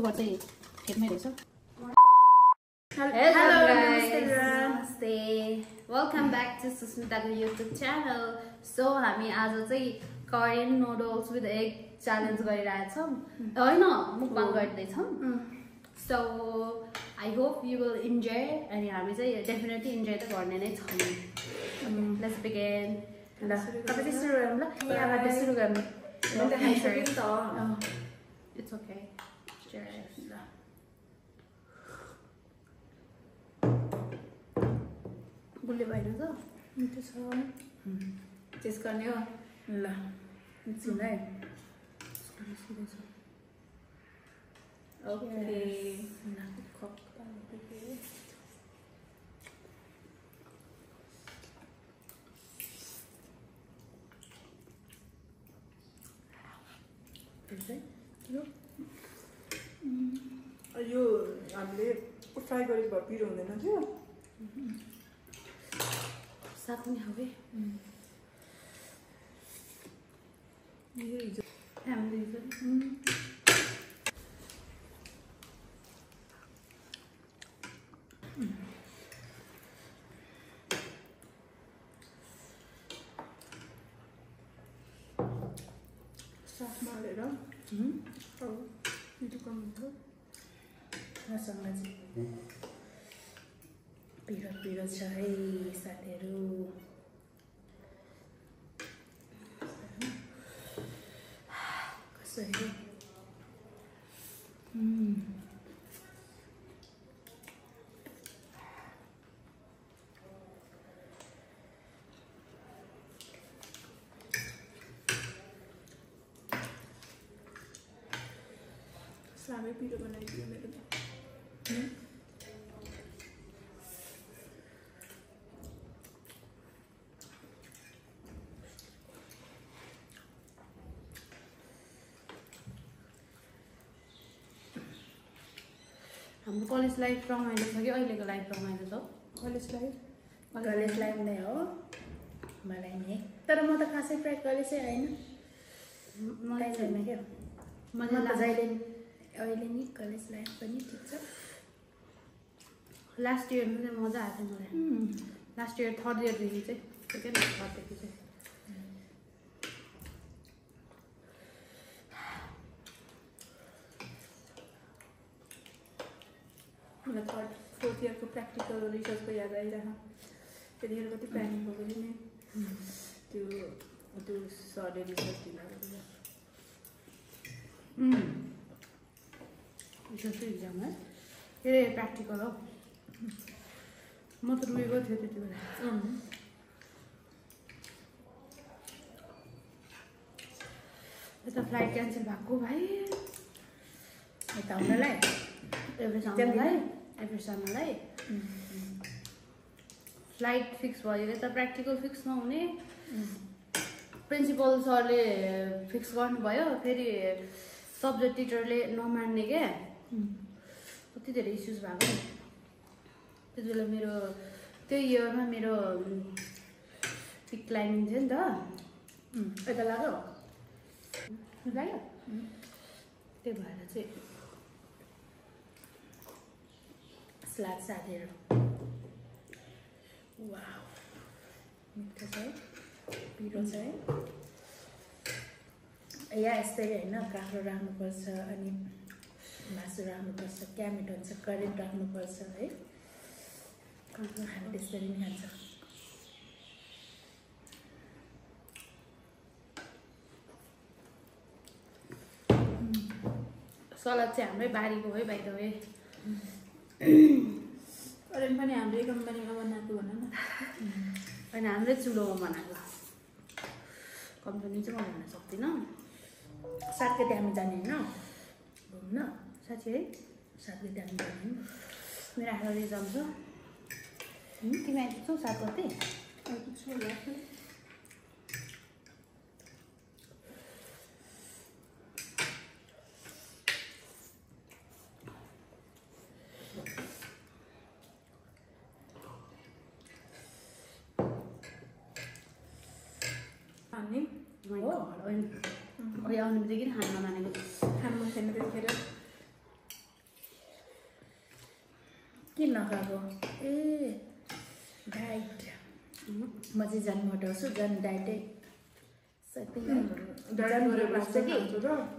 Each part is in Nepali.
सुगर चाहिँ ठिकमै रहेछ Hello guys, namaste. Welcome back to Susmita's YouTube channel. So हामी आज चाहिँ Korean noodles with egg challenge गरिरहेछौं हैन मुकबाङ गर्दैछौं So I hope you will enjoy अनि हामी चाहिँ definitely enjoy त गर्ने नै छौं Let's begin ल तपाईले सुरु गरौँ ल यहाँबाट सुरु गर्नु म त खाइसकेँ नि त It's okay Cheers बुल्ले भएन त मिठो छ टेस्ट गर्ने हो ल सुन है ओके यो हामीले फ्राई गरेको भए पिरो हुँदैन थियो साग पनि खाऊ सागमा हालेर मिठो कम हुन्छ मसँग चाहिँ पिरो पिरो छ है साथीहरू कसरी सागै पिरो बनाइदियो मेरो हाम्रो कलेज लाइफ रमाइलो छ कि अहिलेको लाइफ रमाइलो छ कलेज लाइफ नै हो मलाई नि तर म त खासै प्राय कलेजै होइन मलाई छैन क्या मलाई जहिले अहिले नि कलेज लाइफ पनि ठिक छ लास्ट इयरमा चाहिँ मजा आएको थियो मलाई लास्ट इयर थर्ड इयरदेखि चाहिँ सेकेन्ड थर्डदेखि चाहिँ मलाई थर्ड फोर्थ इयरको प्र्याक्टिकल रिसर्चको याद आइरह त्यतिखेर कति प्लानिङ भएको थियो नि त्यो सरले रिसर्च दिँदाखेरि रिसर्चको इक्जाम है के प्र्याक्टिकल हो म त रुएको थियो त्यति बेला यता फ्लाइट क्यान्सल भएको भाइ यता आउनलाई एभ्रिसम्मलाई फ्लाइट फिक्स भयो यता प्र्याक्टिकल फिक्स नहुने प्रिन्सिपल सरले फिक्स गर्नुभयो फेरि सब्जेक्ट टिचरले नमान्ने क्या कति धेरै इस्युज भएको त्यति बेला मेरो त्यो इयरमा मेरो पिक क्लाइम्बिङ थियो नि त यता लाग्यो लाग्यो त्यही भएर चाहिँ स्लाद साथीहरू वाउ मिठो छ है पिरो छ है या यस्तै होइन काँक्रो राख्नुपर्छ अनि मासु राख्नुपर्छ क्या मिठो हुन्छ करेन्ट राख्नुपर्छ है काँक्रो हामी त्यसरी नै खान्छ सलाद चाहिँ हाम्रै बारीको है बाइ द वे करेन्ट पनि हाम्रै कम्पनीमा बनाएको भन न होइन हाम्रै चुलोमा बनाएको कम्पनी चाहिँ म भन्न सक्दिनँ सात गते हामी जाने होइन घुम्न साथी है सात गते हामी जाने मेरो आफ्नो रिजम छ तिमी आइपुग्छौ 7 गते आइपुग्छु होला आउने बित्तिकै खान नमानेको खानु मन छैन त्यतिखेर नखाएको ए डाइट म चाहिँ झन् मोटाउँछु झन् डाइटै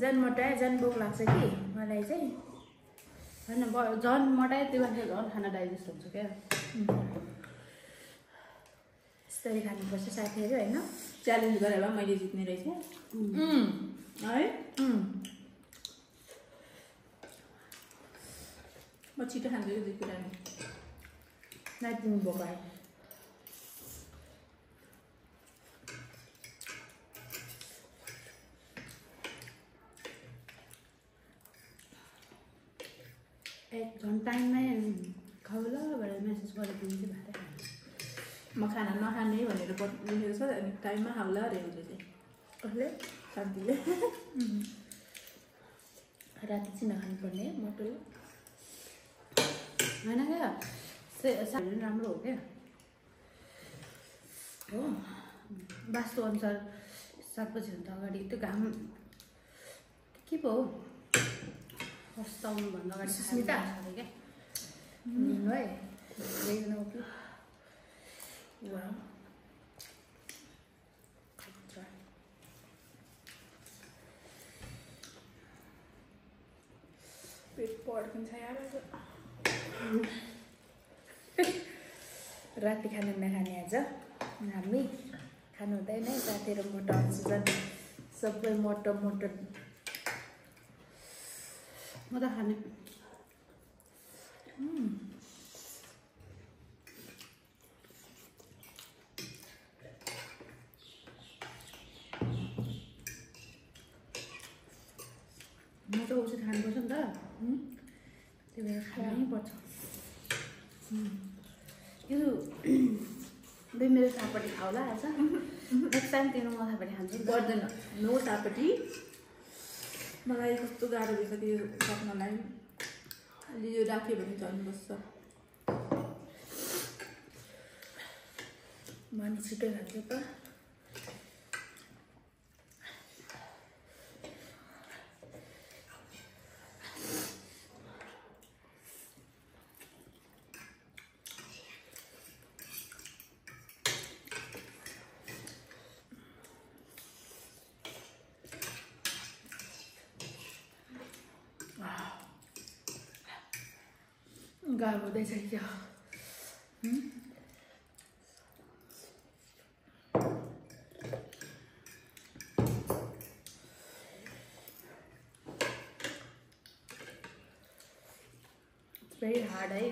झन् मोटाए झन् भोक लाग्छ कि मलाई चाहिँ होइन झन् मोटाए त्यो मान्छे झन् खाना डाइजेस्ट हुन्छ क्या यस्तै खानुपर्छ साथीहरू होइन च्यालेन्ज गरेर मैले जित्ने रहेछ है म छिटो खान्छु यो दुई कुरा नातिनी भोक आयो झन् टाइममै खाऊ ल भनेर मेसेज गरेको चाहिँ भात म खाना नखाने भनेर लेखेको छ अनि टाइममा खाउला अरे उसले चाहिँ कसले शान्तिले राति चाहिँ नखानुपर्ने मोटो होइन क्या साह्रै राम्रो हो क्या हो वास्तु अनुसार 7 बजीभन्दा अगाडि त्यो घाम के पो हो अस्ताउनुभन्दा अगाडि सुस्मिता क्या है देखना कि वाह पेट पड्किन्छ यार राति खाना नखाने आज हामी खानु हुँदैन साथीहरू मोटो आउँछ झन् सबै मोटो मोटो म त खाने मोटो औषध खानुपर्छ नि त त्यही भएर खानै पर्छ यो मेरो सापट्टि खाउला आज नेक्स्ट टाइम तिम्रो म सापट्टि खान्छु गर्दैन नो सापट्टि मलाई कस्तो गाह्रो रहेछ त्यो सक्नलाई अलि यो राख्यो भने झन् बस्छ म नि छिटो खान्छु त गाह्रो हुँदैछ क्या भेरी हार्ड है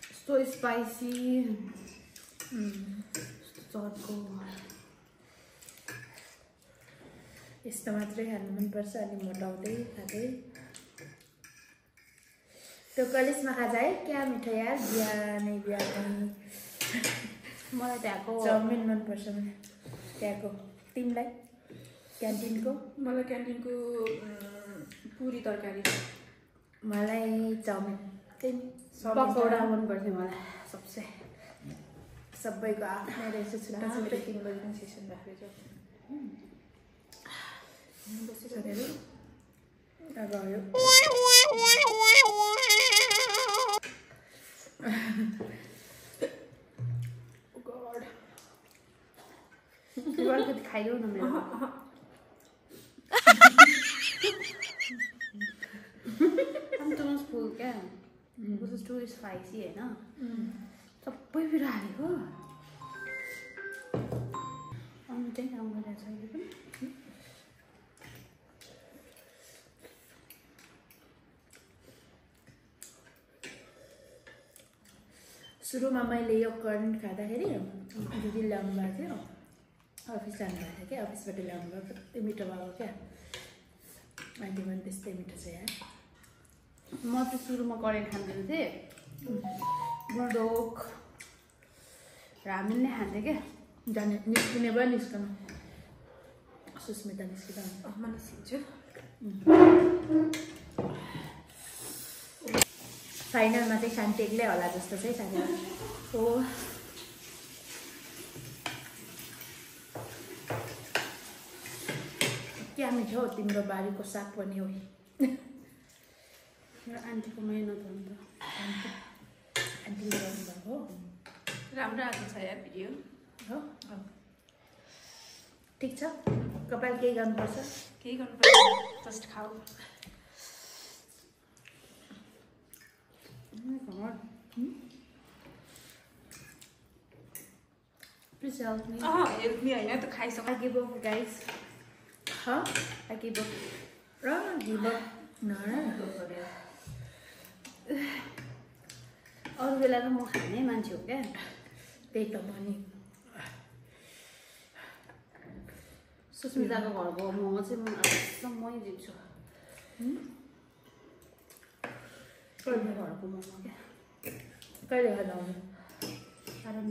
यस्तो स्पाइसी चर्को यस्तो मात्रै खानु मनपर्छ अनि मोटाउँदै खाँदै तो कलेजमा खाजा है क्या मिठो यार बिहानै मलाई त्यहाँको चाउमिन मनपर्छ मलाई त्यहाँको तिमीलाई क्यान्टिनको मलाई क्यान्टिनको पुरी तरकारी मलाई चाउमिन पकौडा मनपर्थ्यो मलाई सबसे सबैको आफ्नै रहेछ छुट्टा छुट्टै 3 बजी सेसन राखेको छ छोडेर गयो अलिकति खाइदेऊ न मेरो I'm too much full क्या This is too spicy होइन सबै बिरा हालेको अनि चाहिँ काम गरिरहेको छ अहिले पनि सुरुमा मैले यो कर्न खाँदाखेरि दिदी ल्याउनु भएको थियो अफिस जानुभएको थियो क्या अफिसबाट ल्याउनु भएको कति मिठो भएको क्या अहिले पनि त्यस्तै मिठो छ यार म चाहिँ सुरुमा करेन्ट खाँदैन थिएँ बुलडोग रामेन नै खान्थेँ क्या जाने निस्किने भयो निस्कनु सुस्मिता निस्किँदा म निस्किन्छु फाइनलमा चाहिँ शान्ति एक्लै होला जस्तो चाहिँ साथीहरू हो क्या मिठो हो तिम्रो बारीको साग पनि हो आन्टीको मेहनत हो नि त आन्टीले गर्नुभएको हो राम्रो आएको छ यार भिडियो हो ठिक छ कपाल केही गर्नुपर्छ केही गर्नुपर्छ जस्ट खाऊ Please help me. Help me होइन त खाइसक्यो I give up, guys. Huh? I give up. Give up. No. अरू बेला त म खाने मान्छे हो क्या त्यही त म नि सुस्मिताको घरको मोमो चाहिँ म मै दिन्छु कहिले घरको मोमो क्या कहिले खाँदा आउनु साह्रो न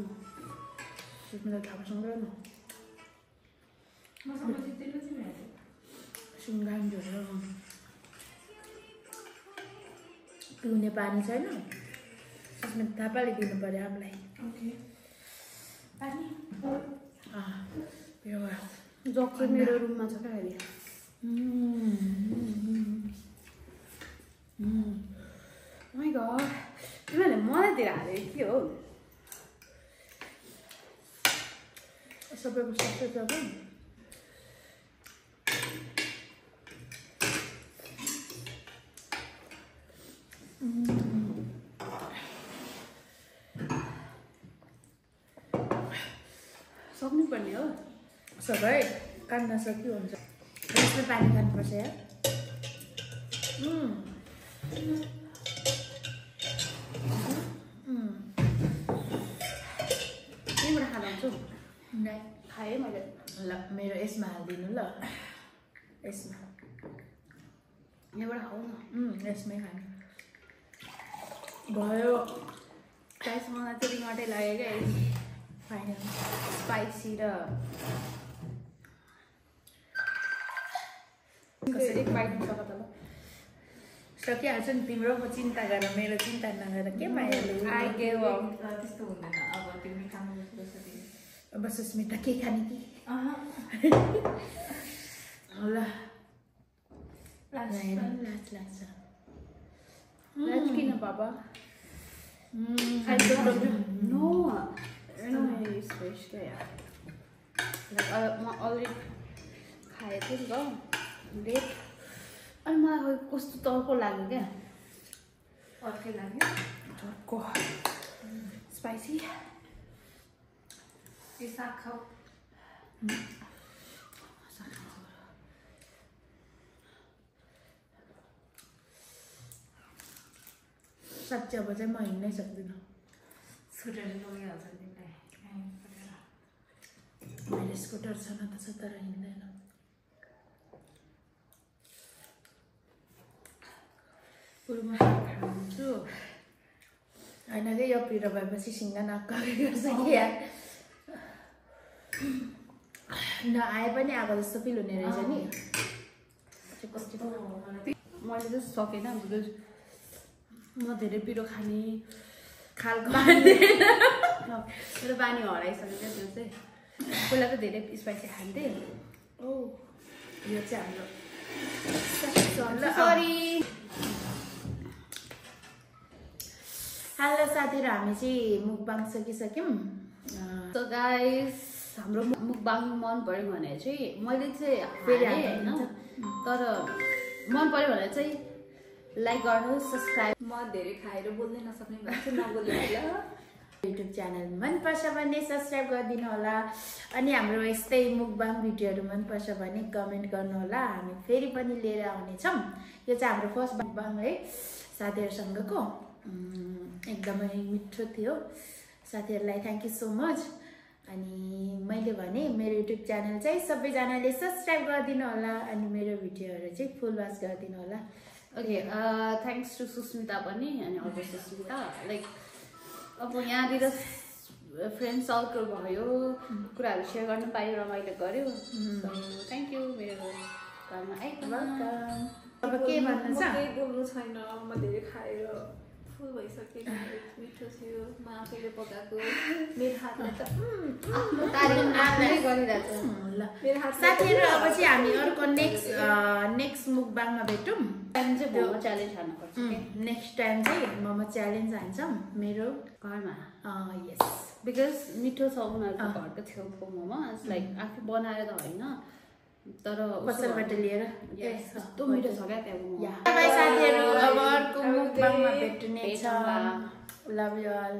सुस्मिता थापासँग र न सुँगान झोल पिउने पानी छैन सुस्मिता थापाले दिनु पर्यो हामीलाई पानी जग चाहिँ मेरो रुममा छ क्या अहिले माइ गड तिमीहरूले मलाइतिर हालेको के हो सबैको सबै जग्गा सक्नुपर्ने हो सबै काट्न सक्यो हुन्छ यसमा पानी खानुपर्छ यार त्यहीँबाट खाँदा हुन्छ नै खाएँ मैले ल मेरो यसमा हालिदिनु ल यसमा यहाँबाट खाऊ न यसमै खानु भयो गाइस मलाई चाहिँ रिमाटै लाग्यो क्या फाइनल स्पाइसी र एक बाइट सक त ल सकिहाल्छ नि तिम्रो म चिन्ता गर मेरो चिन्ता नगर के मायाले त्यस्तो हुँदैन अब तिमी खानु अब सुस्मिता के खाने कि ल लाज लाग्छ लाज किन बाबा I don't know. No, it's fresh क्या like म अलरेडी खाएको थिएँ नि त लेट अनि मलाई कस्तो तर्को लाग्यो क्या अर्कै लाग्यो तर्को स्पाइसी त्यो साग खाऊ साँच्चै अब चाहिँ म हिँड्नै सक्दिनँ स्कुटरले लगिहाल्छ तिमीलाई मैले स्कुटर छ न त छ तर हिँड्दैन पुरुमा खान्छु होइन कि यो पिरो भएपछि सिङ्गा नक्का गर्छ कि यार नआए पनि आएको जस्तो फिल हुने रहेछ नि मैले चाहिँ सकेन बिकज म धेरै पिरो खाने खालको मेरो बानी हराइसक्यो क्या त्यो चाहिँ पहिला त धेरै स्पाइसी खान्थेँ ओ यो चाहिँ हाम्रो सरी हेलो साथीहरू हामी चाहिँ मुकबाङ सकिसक्यौँ सो गाइस हाम्रो मुकबाङ मन पऱ्यो भने चाहिँ मैले चाहिँ फेरि हालेँ होइन तर मन पऱ्यो भने चाहिँ लाइक गर्नुहोस् सब्सक्राइब म धेरै खाएर बोल्नै नसक्ने भएको छु नबोल्नु होला युट्युब च्यानल मनपर्छ भने सब्सक्राइब गरिदिनु होला अनि हाम्रो यस्तै मुकबाङ भिडियोहरू मनपर्छ भने कमेन्ट गर्नुहोला हामी फेरि पनि लिएर आउनेछौँ यो चाहिँ हाम्रो फर्स्ट मुकबाङ है साथीहरूसँगको एकदमै मिठो थियो साथीहरूलाई थ्याङ्क यू सो मच अनि मैले भने मेरो युट्युब च्यानल चाहिँ सबैजनाले सब्सक्राइब गरिदिनु होला अनि मेरो भिडियोहरू चाहिँ फुल वाच गरिदिनु होला ओके थ्याङ्क्स टु सुस्मिता पनि अनि अर्को सुस्मिता लाइक अब यहाँनिर फ्रेन्ड सर्कल भयो कुराहरू सेयर गर्नु पायो रमाइलो गऱ्यो थ्याङ्क यू मेरो घरमा आइपुग्नु वेलकम अब के भन्नु छ केही बोल्नु छैन म धेरै खाएर फुल भइसक्यो मिठो थियो म आफैले पकाएको मेरो हातले त आफ्नो तारिफ आफै गरिरहेछ ल मेरो हात साथीहरु अब चाहिँ हामी अर्को नेक्स्ट मुकबाङमा भेटौँ टाइम चाहिँ मोमो च्यालेन्ज हान्नुपर्छ के नेक्स्ट टाइम चाहिँ मोमो च्यालेन्ज हान्छौँ मेरो घरमा यस बिकज मिठो छ उनीहरूको घरको छेउको मोमो इट्स लाइक आफै बनाएर त होइन तर पसलबाट लिएर यस्तो मिठो छ क्या त्यहाँको मोमो बाइ साथीहरु अब अर्को मुकबाङमा भेट्ने छ लभ यु अल